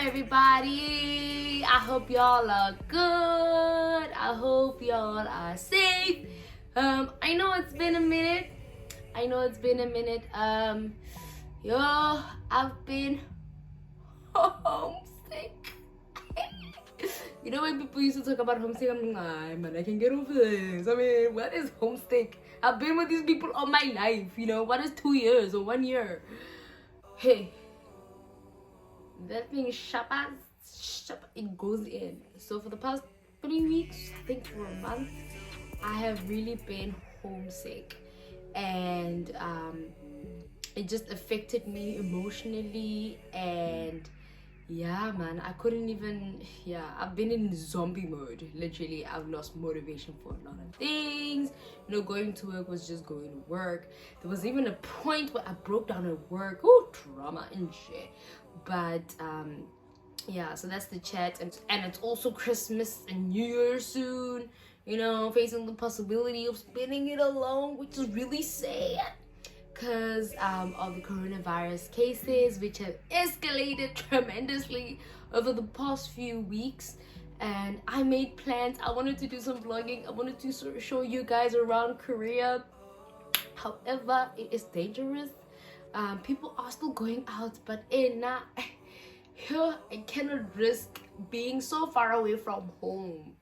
everybody. I hope y'all are good. I hope y'all are safe. I know it's been a minute. I've been homesick. You know when people used to talk about homesick, I'm like, "Ay, man, I can get over this." I mean, what is homesick? I've been with these people all my life. You know, what is 2 years or 1 year? Hey, that thing it goes in. So for the past 3 weeks, I think for a month, I have really been homesick, and it just affected me emotionally. And yeah, man, I couldn't even, I've been in zombie mode. Literally, I've lost motivation for a lot of things. You know, going to work was just going to work. There was even a point where I broke down at work. Oh, drama and shit. But so that's the chat. And it's also Christmas and New Year soon. You know, facing the possibility of spending it alone, which is really sad because of the coronavirus cases, which have escalated tremendously over the past few weeks. And I made plans. I wanted to do some vlogging. I wanted to show you guys around Korea. However, it is dangerous. People are still going out, but I cannot risk being so far away from home,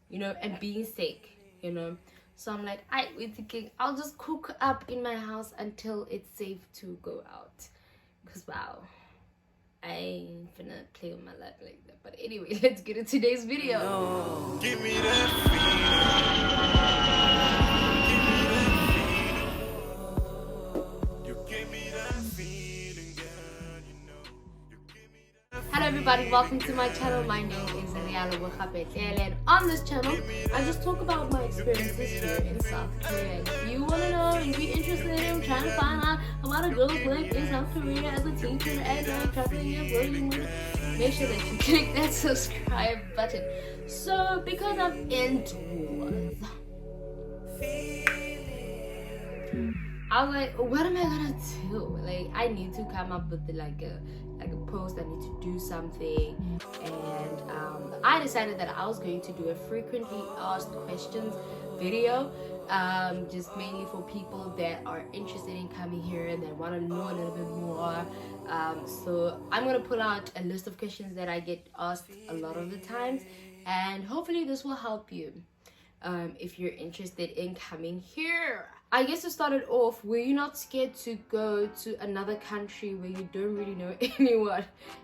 you know, and being sick, you know. So I'm like, we're thinking I'll just cook up in my house until it's safe to go out. Cause wow, I ain't finna play with my life like that. But anyway, let's get into today's video. No. Give me that feeling. You give me that feeling, girl. You know. You give me that. Hello everybody, welcome to my channel. My name is and on this channel I just talk about my experiences here in South Korea. If you want to know and be interested in trying to find out about a girl's life in South Korea as a teacher and traveling and vlogging, make sure that you click that subscribe button. So because I'm indoors, I was like, what am I gonna do? Like, I need to come up with like a post. I need to do something. And I decided that I was going to do a frequently asked questions video, just mainly for people that are interested in coming here and that want to know a little bit more. So I'm gonna put out a list of questions that I get asked a lot of the times, and hopefully this will help you if you're interested in coming here. I guess to start it off, were you not scared to go to another country where you don't really know anyone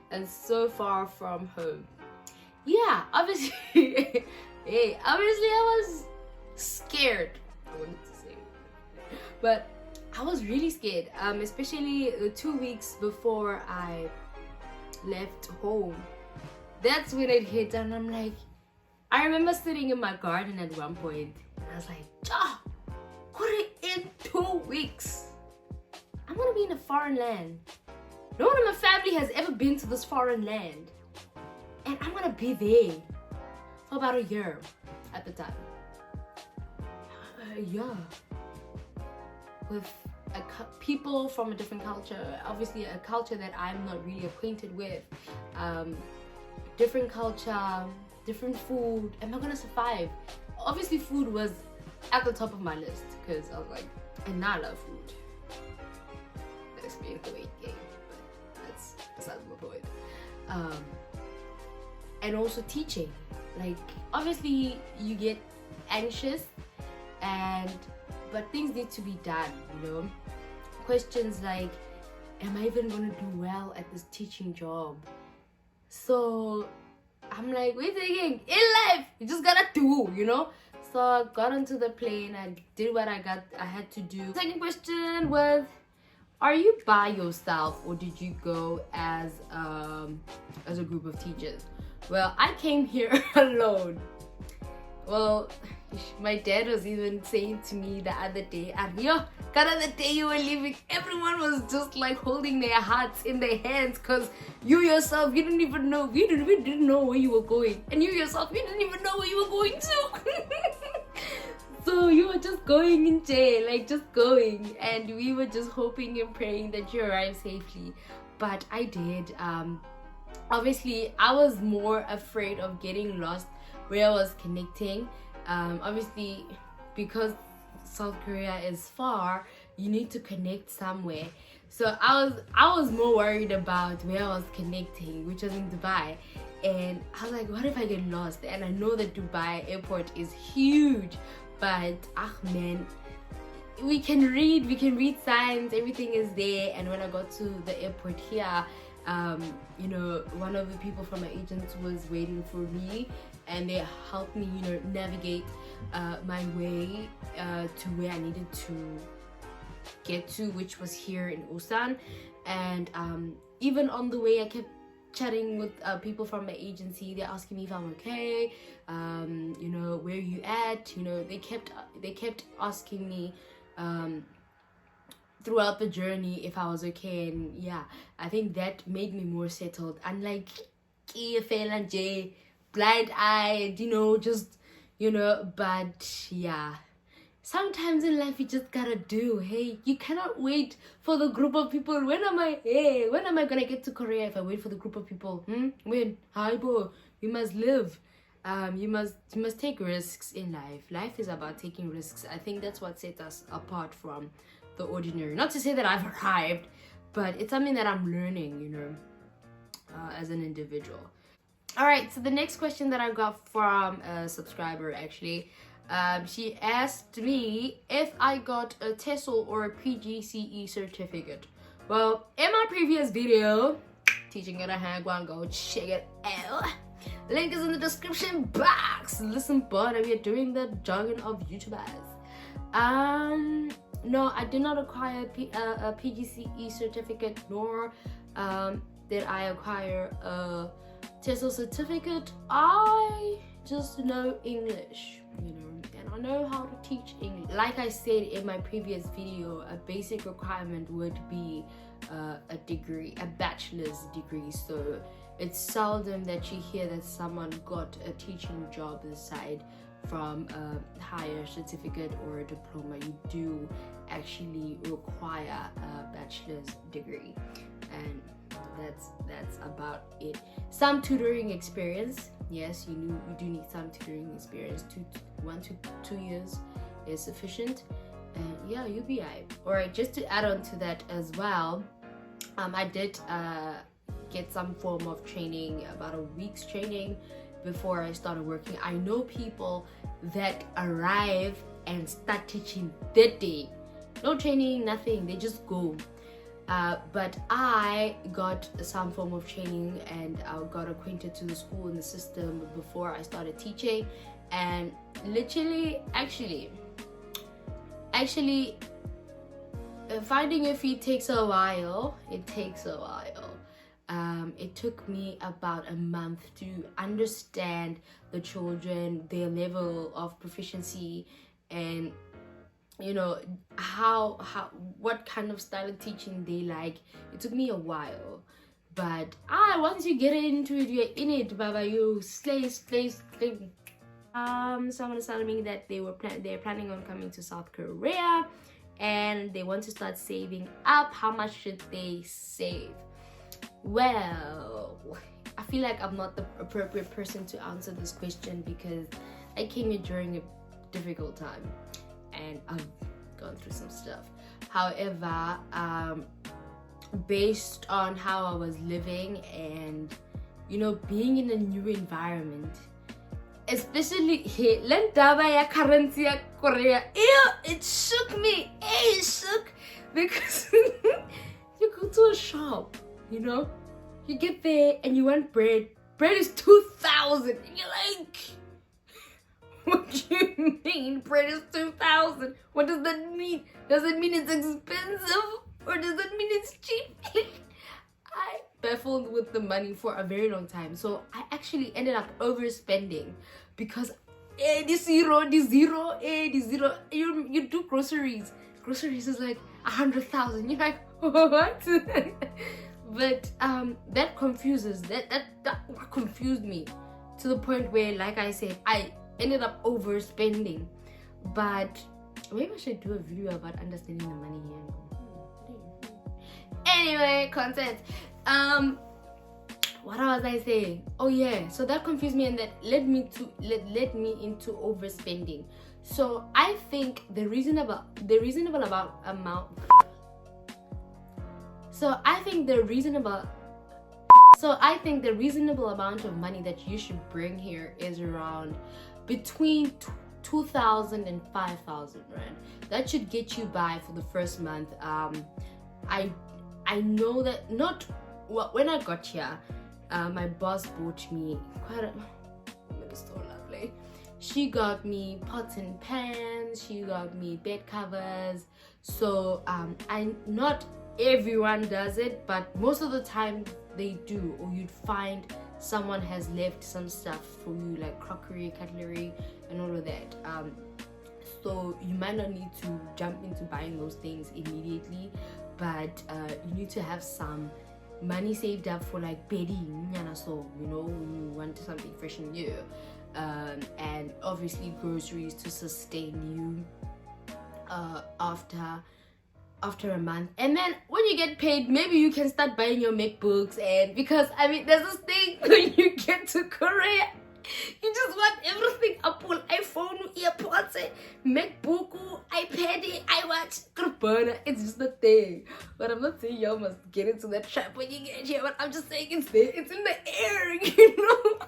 and so far from home? Yeah, obviously. Obviously I was scared. I wanted to say, but I was really scared. Especially the 2 weeks before I left home. That's when it hit, and I'm like, I remember sitting in my garden at one point, and I was like, in 2 weeks, I'm gonna be in a foreign land. No one in my family has ever been to this foreign land, and I'm gonna be there for about a year at the time. With people from a different culture, obviously a culture that I'm not really acquainted with. Different culture, different food. Am I gonna survive? Obviously food was at the top of my list because I was like, and I love food. That explains the weight gain, but that's besides the point. And also teaching. Like, obviously you get anxious, but things need to be done, you know. Questions like, am I even gonna do well at this teaching job? So I'm like, we're thinking, in life you just gotta do, you know. So I got onto the plane, I did what I had to do. Second question was, are you by yourself or did you go as a group of teachers? Well, I came here alone. Well, my dad was even saying to me the other day, Aryo, the day you were leaving, everyone was just like holding their hearts in their hands because you yourself, you didn't even know, we didn't know where you were going. And you yourself, you didn't even know where you were going to. So you were just going in jail, like just going. And we were just hoping and praying that you arrive safely. But I did. obviously I was more afraid of getting lost where I was connecting. Obviously, because South Korea is far, you need to connect somewhere. So I was more worried about where I was connecting, which was in Dubai. And I was like, what if I get lost? And I know that Dubai airport is huge, but man, we can read signs, everything is there. And when I got to the airport here, you know, one of the people from my agent was waiting for me, and they helped me, you know, navigate my way to where I needed to get to, which was here in Busan. And even on the way, I kept chatting with people from my agency. They're asking me if I'm okay, you know, where you at, you know. They kept asking me throughout the journey if I was okay. And yeah, I think that made me more settled, unlike blind-eyed, you know, just, you know. But yeah, sometimes in life you just gotta do. Hey, you cannot wait for the group of people. When am I gonna get to Korea if I wait for the group of people? When? Hi, bro. You must live. You must take risks in life. Life is about taking risks. I think that's what sets us apart from the ordinary. Not to say that I've arrived, but it's something that I'm learning, you know, as an individual. All right, so the next question that I got from a subscriber, actually, she asked me if I got a Tesol or a PGCE certificate. Well, in my previous video, teaching at a hand, go and go check it out. Link is in the description box. Listen, but we are doing the jargon of YouTubers. No, I did not acquire a PGCE certificate, nor did I acquire a Tesol certificate. I just know English, you know, and I know how to teach English. Like I said in my previous video, a basic requirement would be a degree, a bachelor's degree. So it's seldom that you hear that someone got a teaching job aside from a higher certificate or a diploma. You do actually require a bachelor's degree, and that's about it. Some tutoring experience, yes, you do need some tutoring experience. 1 to 2 years is sufficient, and yeah, you'll be alright. Alright, just to add on to that as well, I did get some form of training, about a week's training before I started working. I know people that arrive and start teaching that day. No training, nothing, they just go. But I got some form of training, and I got acquainted to the school and the system before I started teaching. And literally, actually, finding your feet takes a while. It takes a while. It took me about a month to understand the children, their level of proficiency, and you know what kind of style of teaching they like. It took me a while, but once you get into it, you're in it, baba. You slay. Someone is telling me that they're planning on coming to South Korea, and they want to start saving up. How much should they save? Well, I feel like I'm not the appropriate person to answer this question, because I came here during a difficult time and I've gone through some stuff. However, based on how I was living and, you know, being in a new environment, especially here, currency Korea, it shook me. It shook, because you go to a shop, you know, you get there and you want bread. Bread is 2,000. And you're like, what do you mean bread is 2,000? What does that mean? Does it mean it's expensive, or does it mean it's cheap? I baffled with the money for a very long time. So I actually ended up overspending, because the zero. You do groceries. Groceries is like 100,000. You're like, what? But that confused me to the point where, like I said, I ended up overspending. But maybe I should do a video about understanding the money here. Anyway, content. what was I saying? Oh yeah, so that confused me, and that led me into overspending. So I think the reasonable amount. So I think the reasonable amount of money that you should bring here is around between 2,000 and 5,000 rand. That should get you by for the first month. I know that when I got here, my boss bought me quite a. It's so lovely. She got me pots and pans. She got me bed covers. So not everyone does it, but most of the time they do, or you'd find someone has left some stuff for you, like crockery, cutlery, and all of that. So you might not need to jump into buying those things immediately, but you need to have some money saved up for like bedding, so you know, when you want something fresh and new, and obviously groceries to sustain you after a month. And then when you get paid, maybe you can start buying your MacBooks. And because I mean, there's this thing when you get to Korea, you just want everything. Apple, iPhone, earpods, MacBook, iPad, iWatch, it's just a thing. But I'm not saying y'all must get into that trap when you get here, but I'm just saying it's there, it's in the air, you know.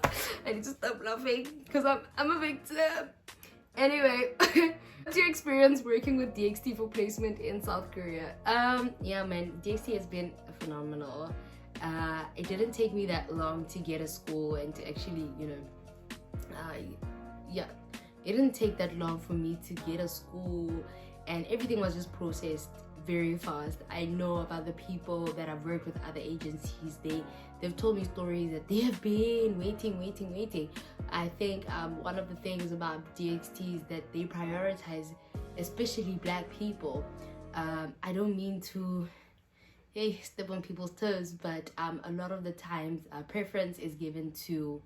I need to stop laughing because I'm a victim. Anyway, what's your experience working with DXT for placement in South Korea? Yeah man, DXT has been phenomenal. It didn't take me that long to get a school and to actually, you know, it didn't take that long for me to get a school, and everything was just processed very fast. I know about the people that I've worked with other agencies, they've told me stories that they have been waiting. I think one of the things about DXT is that they prioritize especially black people. I don't mean to step on people's toes, but a lot of the times preference is given to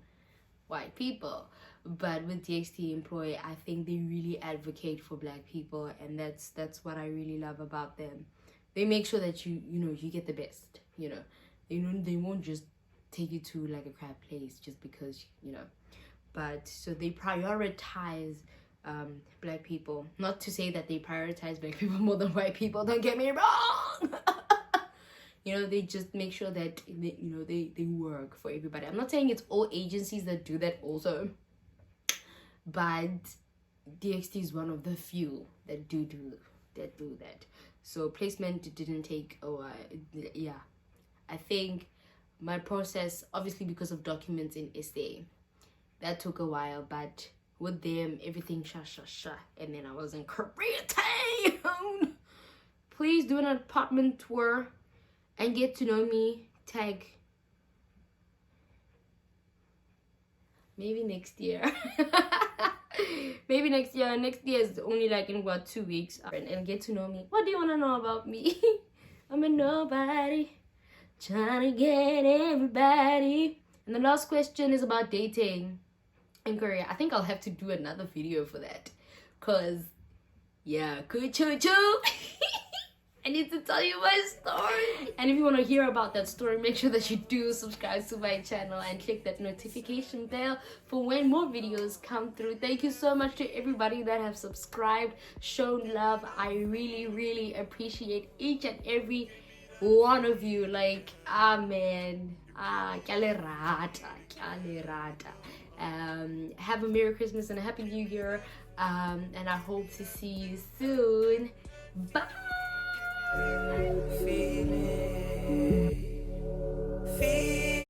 white people. But with DXT Employ, I think they really advocate for black people, and that's what I really love about them. They make sure that you get the best, you know. They won't just take you to like a crap place just because, you know. But so they prioritize black people. Not to say that they prioritize black people more than white people, don't get me wrong. You know, they just make sure that they work for everybody. I'm not saying it's all agencies that do that also, but DXT is one of the few that do that. So placement didn't take a while. Yeah, I think my process, obviously because of documents in SA, that took a while, but with them everything sha, and then I was in Koreatown. Please do an apartment tour and get to know me. Tag maybe next year. Maybe next year. Next year is only like in about 2 weeks. And get to know me. What do you want to know about me? I'm a nobody trying to get everybody. And the last question is about dating in Korea. I think I'll have to do another video for that, cause yeah, choo. I need to tell you my story. And if you want to hear about that story, make sure that you do subscribe to my channel and click that notification bell for when more videos come through. Thank you so much to everybody that have subscribed, shown love. I really appreciate each and every one of you. Like, amen. Kyale rata. Have a Merry Christmas and a Happy New Year. And I hope to see you soon. Bye.